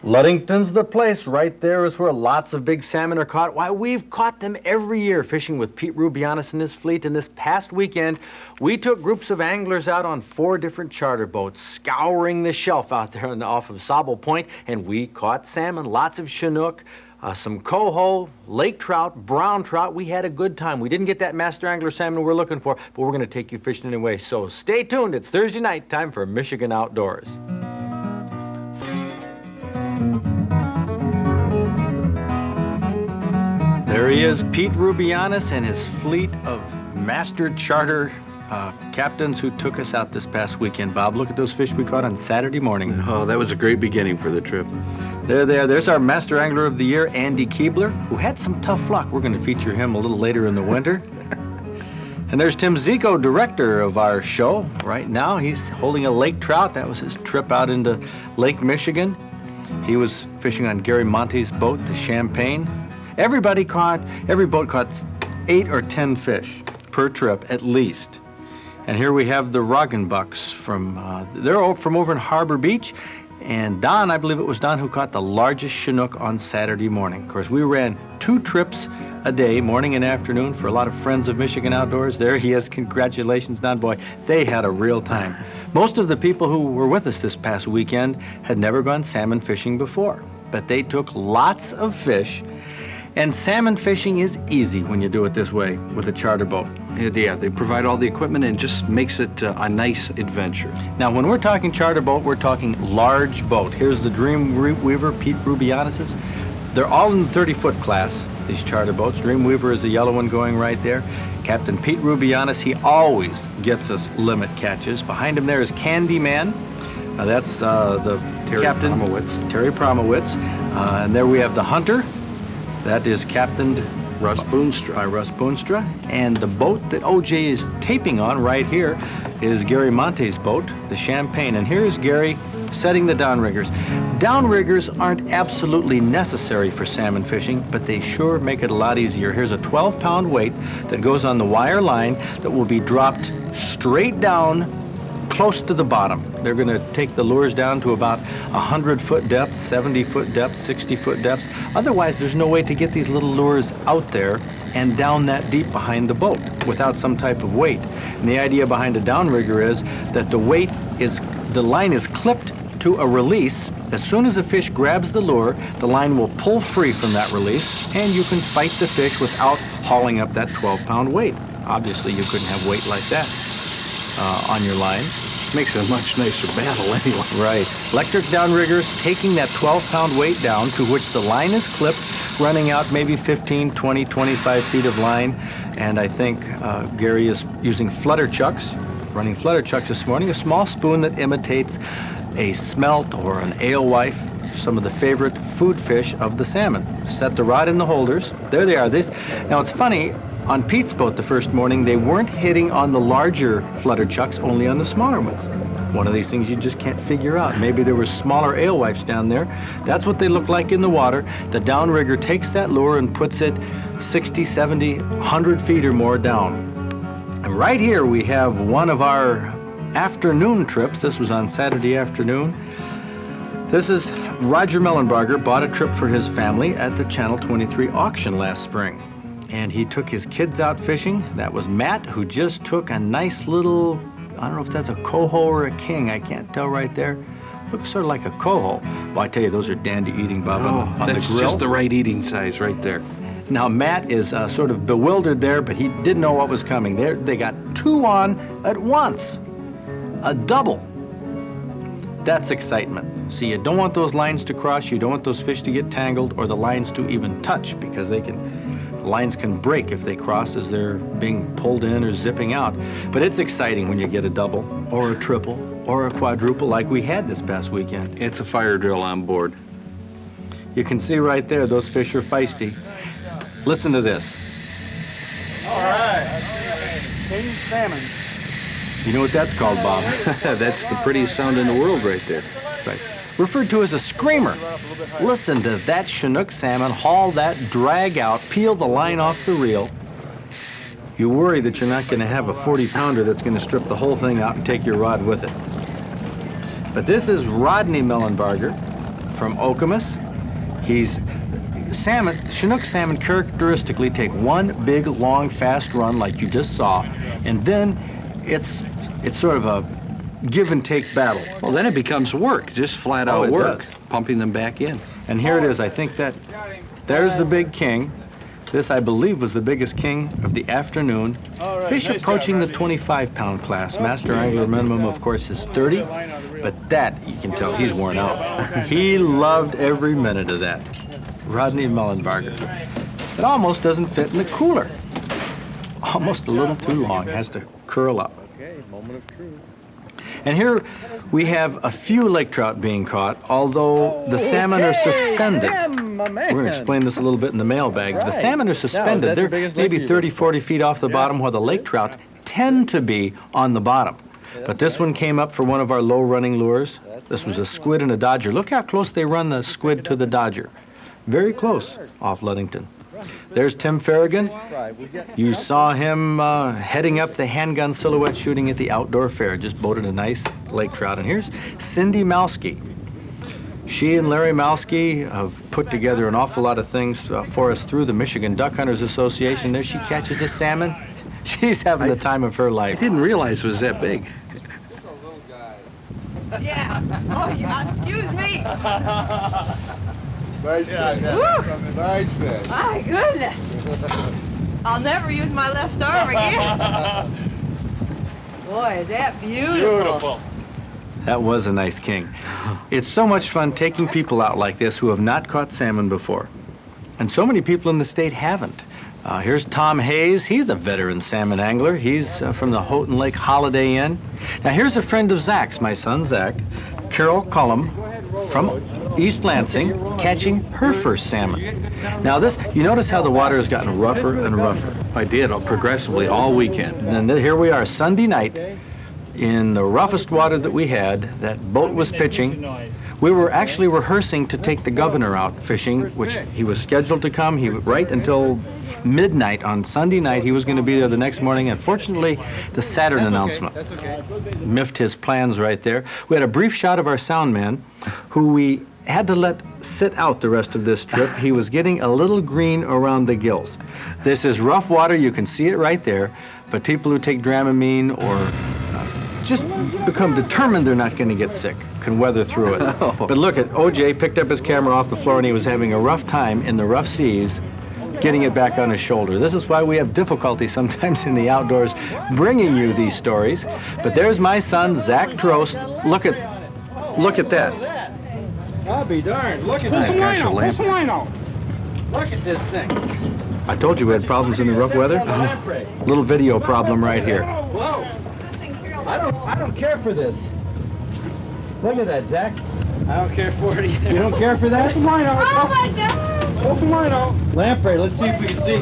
Ludington's the place. Right there is where lots of big salmon are caught. Why, we've caught them every year fishing with Pete Rubianis and his fleet. And this past weekend, we took groups of anglers out on 4 different charter boats, scouring the shelf out there off of Sable Point, and we caught salmon, lots of Chinook, some coho, lake trout, brown trout. We had a good time. We didn't get that master angler salmon we're looking for, but we're going to take you fishing anyway. So stay tuned. It's Thursday night, time for Michigan Outdoors. There he is, Pete Rubianis and his fleet of master charter captains who took us out this past weekend. Bob, look at those fish we caught on Saturday morning. Oh, that was a great beginning for the trip. There they are. There's our Master Angler of the Year, Andy Keebler, who had some tough luck. We're going to feature him a little later in the winter. And there's Tim Zico, director of our show. Right now, he's holding a lake trout. That was his trip out into Lake Michigan. He was fishing on Gary Monte's boat, the Champagne. Every boat caught 8 or 10 fish per trip, at least. And here we have the Roggenbucks they're from over in Harbor Beach. And Don, I believe it was Don, who caught the largest Chinook on Saturday morning. Of course, we ran 2 trips a day, morning and afternoon, for a lot of friends of Michigan Outdoors. There he is. Congratulations, Don. Boy, they had a real time. Most of the people who were with us this past weekend had never gone salmon fishing before, but they took lots of fish. And salmon fishing is easy when you do it this way with a charter boat. Yeah, they provide all the equipment and just makes it a nice adventure. Now, when we're talking charter boat, we're talking large boat. Here's the Dreamweaver, Pete Rubianis's. They're all in the 30-foot class, these charter boats. Dreamweaver is the yellow one going right there. Captain Pete Rubianis, he always gets us limit catches. Behind him there is Candyman. That's the captain, Terry Promowitz. And there we have the Hunter. That is captained Russ Boonstra. Russ Boonstra. And the boat that OJ is taping on right here is Gary Monte's boat, the Champagne. And here's Gary setting the downriggers. Downriggers aren't absolutely necessary for salmon fishing, but they sure make it a lot easier. Here's a 12-pound weight that goes on the wire line that will be dropped straight down close to the bottom. They're going to take the lures down to about 100-foot depth, 70-foot depth, 60-foot depths. Otherwise, there's no way to get these little lures out there and down that deep behind the boat without some type of weight. And the idea behind a downrigger is that the line is clipped to a release. As soon as a fish grabs the lure, the line will pull free from that release, and you can fight the fish without hauling up that 12-pound weight. Obviously, you couldn't have weight like that on your line. Makes it a much nicer battle anyway. Right. Electric downriggers taking that 12-pound weight down to which the line is clipped, running out maybe 15, 20, 25 feet of line. And I think Gary is using flutter chucks, running flutter chucks this morning, a small spoon that imitates a smelt or an alewife, some of the favorite food fish of the salmon. Set the rod in the holders. There they are. Now, it's funny. On Pete's boat the first morning, they weren't hitting on the larger flutter chucks, only on the smaller ones. One of these things you just can't figure out. Maybe there were smaller alewifes down there. That's what they look like in the water. The downrigger takes that lure and puts it 60, 70, 100 feet or more down. And right here we have one of our afternoon trips. This was on Saturday afternoon. This is Roger Mellenbarger bought a trip for his family at the Channel 23 auction last spring. And he took his kids out fishing. That was Matt, who just took a nice little, I don't know if that's a coho or a king. I can't tell right there. Looks sort of like a coho. Well, I tell you, those are dandy eating, Bob, on the grill. That's just the right eating size right there. Now, Matt is sort of bewildered there, but he didn't know what was coming. They got 2 on at once. A double. That's excitement. See, you don't want those lines to cross. You don't want those fish to get tangled or the lines to even touch, because lines can break if they cross as they're being pulled in or zipping out. But it's exciting when you get a double or a triple or a quadruple like we had this past weekend. It's a fire drill on board. You can see right there, those fish are feisty. Listen to this. All right. King salmon. You know what that's called, Bob? That's the prettiest sound in the world right there. Right. Referred to as a screamer. Listen to that Chinook salmon haul that drag out, peel the line off the reel. You worry that you're not going to have a 40-pounder that's going to strip the whole thing out and take your rod with it. But this is Rodney Mellenbarger from Okemos. Chinook salmon characteristically take one big, long, fast run like you just saw, and then it's sort of a give and take battle. Well, then it becomes work, just flat Oh, out it work, does. pumping them back in. And here it is. I think there's the big king. This, I believe, was the biggest king of the afternoon. All right, Fish nice approaching job, the Rodney. 25-pound class. Master angler minimum, of course, is 30, but that, you can tell he's worn out. He loved every minute of that. Rodney Mullenbarger. It almost doesn't fit in the cooler. Almost a little too long. Has to curl up. Okay, moment of truth. And here we have a few lake trout being caught, although the salmon are suspended. We're going to explain this a little bit in the mailbag. The Right. salmon are Now, suspended. is that the They're biggest lake maybe you've 30, ever 40 feet off the bottom, while the lake trout tend to be on the bottom. But this one came up for one of our low-running lures. This was a squid and a dodger. Look how close they run the squid to the dodger. Very close off Ludington. There's Tim Farragon. You saw him heading up the handgun silhouette shooting at the outdoor fair. Just boated a nice lake trout. And here's Cindy Malski. She and Larry Malski have put together an awful lot of things for us through the Michigan Duck Hunters Association. There she catches a salmon. She's having the time of her I life. didn't realize it was that big. Yeah. Oh, yeah. Excuse me. Nice fish. Woo. Nice fish. My goodness. I'll never use my left arm again. Boy, is that beautiful. That was a nice king. It's so much fun taking people out like this who have not caught salmon before. And so many people in the state haven't. Here's Tom Hayes. He's a veteran salmon angler. He's from the Houghton Lake Holiday Inn. Now here's a friend of Zach's, my son Zach, Carol Cullum from East Lansing, catching her first salmon. Now this, you notice how the water has gotten rougher and rougher. I did, progressively all weekend. And then here we are Sunday night in the roughest water that we had. That boat was pitching. We were actually rehearsing to take the governor out fishing, which he was scheduled to come. Right until midnight on Sunday night. He was going to be there the next morning. Unfortunately, the Saturn announcement miffed his plans right there. We had a brief shot of our sound man, who we had to let sit out the rest of this trip. He was getting a little green around the gills. This is rough water. You can see it right there. But people who take Dramamine or just become determined they're not going to get sick can weather through it. But look at OJ picked up his camera off the floor and he was having a rough time in the rough seas getting it back on his shoulder. This is why we have difficulty sometimes in the outdoors bringing you these stories. But there's my son, Zach Trost. Look at that. I'll be darned. Look at Pull some line out, Pull some line out. Look at this thing. I told you we had problems in the rough weather. Little video problem right here. Whoa. I don't care for this. Look at that, Zach. I don't care for it either. You don't care for that? Pull some line out. Oh my God. Pull some line out. Lamprey, let's see if we can see.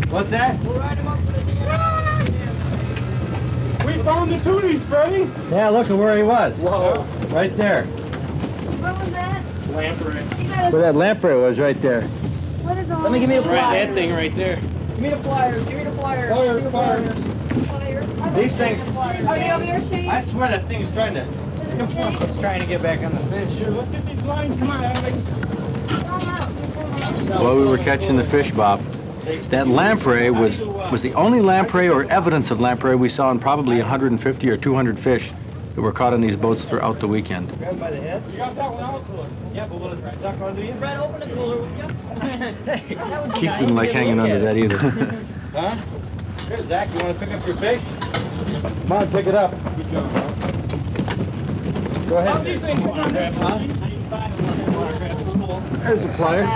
What's that? We found the tooties, Freddie. Yeah, look at where he was. Whoa. Right there. What was that? Lamprey. You gotta, Where that lamprey was right there. what is all Let me give me a this? flyer. That thing right there. Give me the flyers. Give me the flyers. Flyers, flyers. These things. Are you over here, Shane? I swear that thing's trying to. It's trying to get back on the fish. Sure, let's get these lines. Come on, Alex. While we were catching the fish, Bob, that lamprey was the only lamprey or evidence of lamprey we saw in probably 150 or 200 fish that were caught on these boats throughout the weekend. Grab by the head. You got that one out cooler. Yeah, but will it suck onto you? Fred, open the cooler, will you? Keith didn't like hanging onto that either. Huh? Here, Zach, you want to pick up your fish? Come on, pick it up. Good job, bro. Go ahead. Huh? There's the pliers.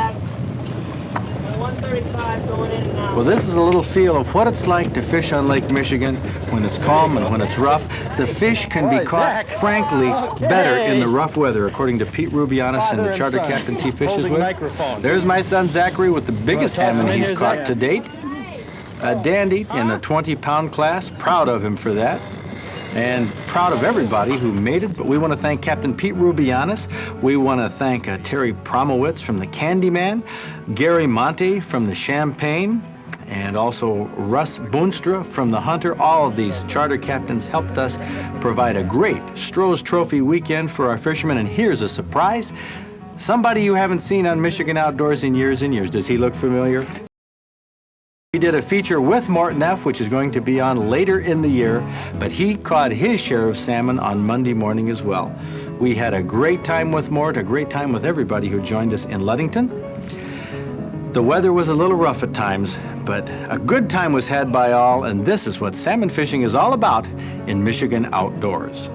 135 going in now. Well, this is a little feel of what it's like to fish on Lake Michigan when it's calm and when it's rough. The fish can be caught, frankly, better in the rough weather, according to Pete Rubianis and the charter captains he fishes with. There's my son Zachary with the biggest salmon he's caught to date. A dandy in the 20-pound class. Proud of him for that. And proud of everybody who made it. We want to thank Captain Pete Rubianis. We want to thank Terry Promowitz from the Candyman, Gary Monte from the Champagne, and also Russ Boonstra from the Hunter. All of these charter captains helped us provide a great Stroh's Trophy weekend for our fishermen. And here's a surprise. Somebody you haven't seen on Michigan Outdoors in years and years. Does he look familiar? We did a feature with Morton F., which is going to be on later in the year, but he caught his share of salmon on Monday morning as well. We had a great time with Mort, a great time with everybody who joined us in Ludington. The weather was a little rough at times, but a good time was had by all, and this is what salmon fishing is all about in Michigan Outdoors.